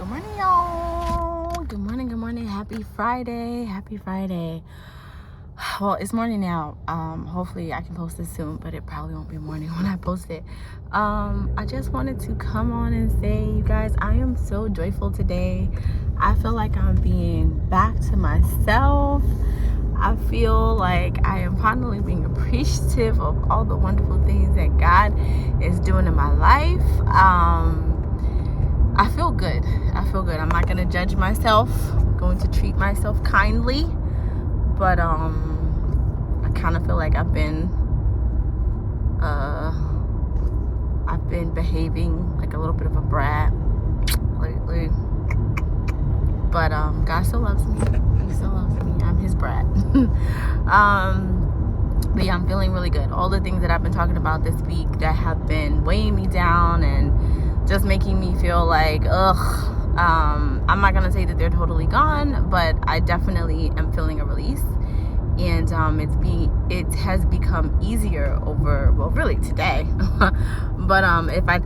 Good morning, y'all. Good morning. Happy Friday. Well, it's morning now. Hopefully I can post this soon, but it probably won't be morning when I post it. I just wanted to come on and say, you guys, I am so joyful today. I feel like I'm being back to myself. I feel like I am finally being appreciative of all the wonderful things that God is doing in my life. I feel good. I'm not going to judge myself. I'm going to treat myself kindly. But I kind of feel like I've been behaving like a little bit of a brat lately. But God still loves me. He still loves me. I'm his brat. But yeah, I'm feeling really good. All the things that I've been talking about this week that have been weighing me down and just making me feel like, I'm not gonna say that they're totally gone, but I definitely am feeling a release. And it has become easier over, well, really today. But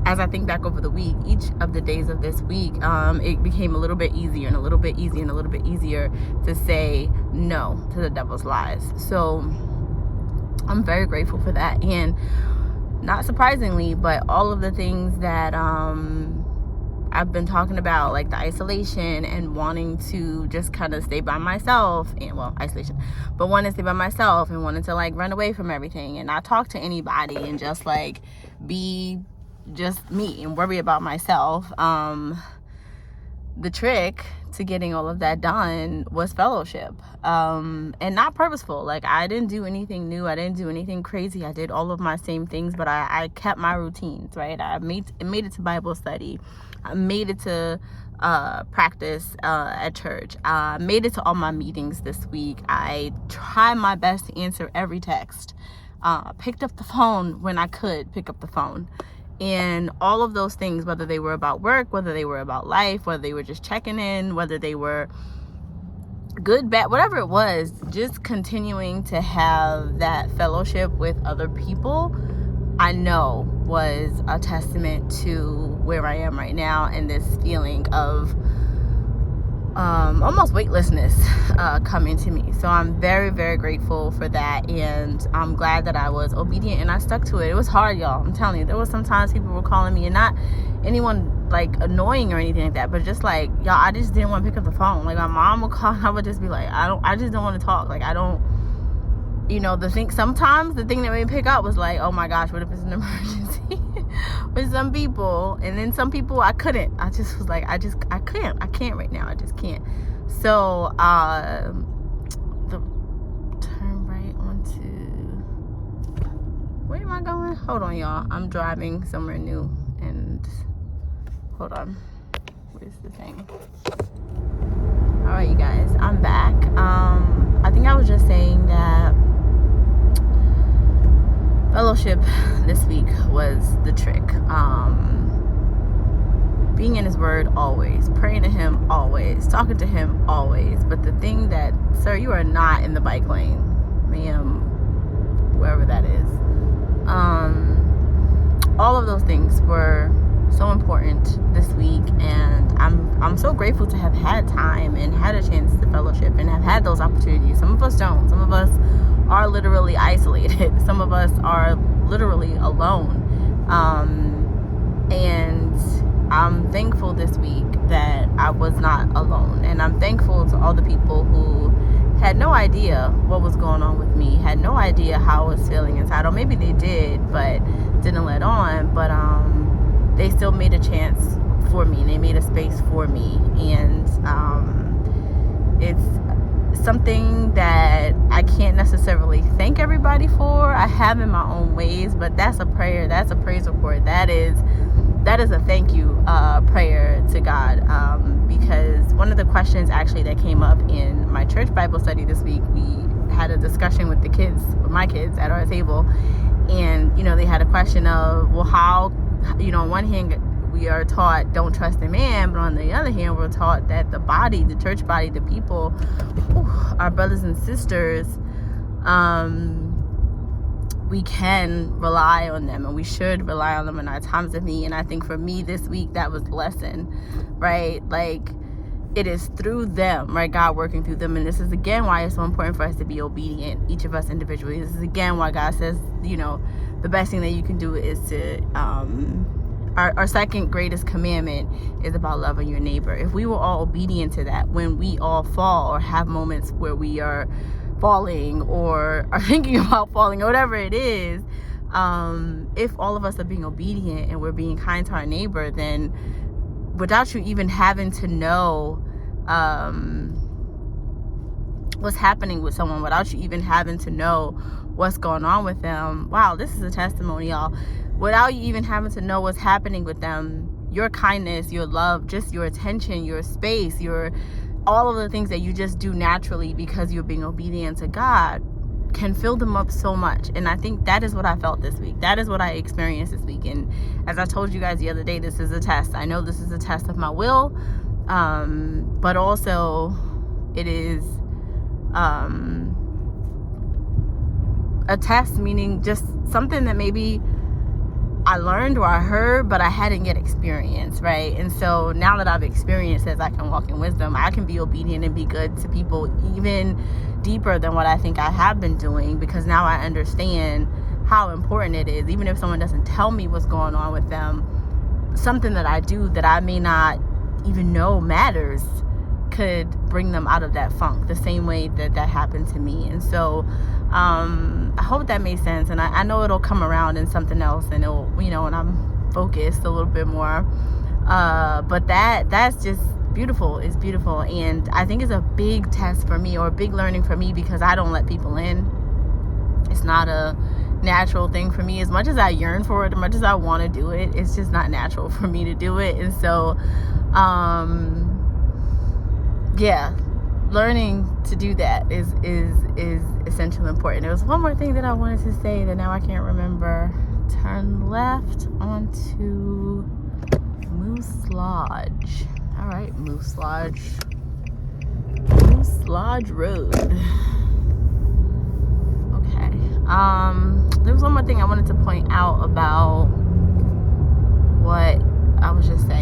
as I think back over the week, each of the days of this week, it became a little bit easier and a little bit easier to say no to the devil's lies. So I'm very grateful for that. And not surprisingly, but all of the things that I've been talking about, like the isolation and wanting to just kind of stay by myself, and isolation, but wanting to stay by myself and wanting to like run away from everything and not talk to anybody and just like be just me and worry about myself. The trick to getting all of that done was fellowship, and not purposeful. Like, I didn't do anything new. I didn't do anything crazy. I did all of my same things, but I kept my routines, right? I made it to Bible study. I made it to practice at church. I made it to all my meetings this week. I tried my best to answer every text. Picked up the phone when I could pick up the phone. And all of those things, whether they were about work, whether they were about life, whether they were just checking in, whether they were good, bad, whatever it was, just continuing to have that fellowship with other people, I know was a testament to where I am right now, and this feeling of almost weightlessness coming to me. So I'm very, very grateful for that, and I'm glad that I was obedient and I stuck to it. It was hard, y'all. I'm telling you, there was sometimes people were calling me, and not anyone like annoying or anything like that, but just like, y'all, I just didn't want to pick up the phone. Like, my mom would call and I would just be like, I just don't want to talk. Like, I don't, sometimes the thing that made me pick up was like, oh my gosh, what if it's an emergency? With some people, and then some people I couldn't. I just was like, I can't right now. I just can't. So the turn right onto, where am I going? Hold on, y'all. I'm driving somewhere new, and hold on. Where's the thing? All right, you guys, I'm back. I think I was just saying that fellowship this week was the trick. Being in his word always, praying to him always, talking to him always. But the thing that, sir, you are not in the bike lane, ma'am, wherever that is. All of those things were so important this week, and I'm so grateful to have had time and had a chance to fellowship and have had those opportunities. Some of us don't. Some of us are literally isolated. Some of us are literally alone. And I'm thankful this week that I was not alone. And I'm thankful to all the people who had no idea what was going on with me, had no idea how I was feeling inside. Or maybe they did, but didn't let on. But they still made a chance for me. They made a space for me. And it's something that I can't necessarily thank everybody for. I have in my own ways, but that's a prayer. That's a praise report. That is a thank you prayer to God, because one of the questions actually that came up in my church Bible study this week, we had a discussion with my kids at our table, and they had a question of, well, how, on one hand we are taught don't trust in man, but on the other hand we're taught that the body, the church body, the people, our brothers and sisters, we can rely on them, and we should rely on them in our times of need. And I think for me this week, that was the lesson, right? Like, it is through them, right? God working through them. And this is again why it's so important for us to be obedient, each of us individually. This is again why God says, the best thing that you can do is to our second greatest commandment is about loving your neighbor. If we were all obedient to that, when we all fall or have moments where we are falling or are thinking about falling or whatever it is, if all of us are being obedient and we're being kind to our neighbor, then without you even having to know what's happening with someone, without you even having to know what's going on with them. Wow, this is a testimony, y'all. Without you even having to know what's happening with them, your kindness, your love, just your attention, your space, all of the things that you just do naturally because you're being obedient to God can fill them up so much. And I think that is what I felt this week. That is what I experienced this week. And as I told you guys the other day, this is a test. I know this is a test of my will, but also it is a test, meaning just something that maybe I learned or I heard, but I hadn't yet experienced, right? And so now that I've experienced it, I can walk in wisdom. I can be obedient and be good to people even deeper than what I think I have been doing, because now I understand how important it is. Even if someone doesn't tell me what's going on with them, something that I do that I may not even know matters could bring them out of that funk the same way that happened to me. And so I hope that made sense, and I know it'll come around in something else, and it'll, when I'm focused a little bit more, but that's just beautiful. It's beautiful, and I think it's a big test for me, or a big learning for me, because I don't let people in. It's not a natural thing for me. As much as I yearn for it, as much as I want to do it, it's just not natural for me to do it. And so learning to do that is essentially important. There was one more thing that I wanted to say that now I can't remember. Turn left onto Moose Lodge. All right, Moose Lodge Road. Okay. There was one more thing I wanted to point out about what I was just saying.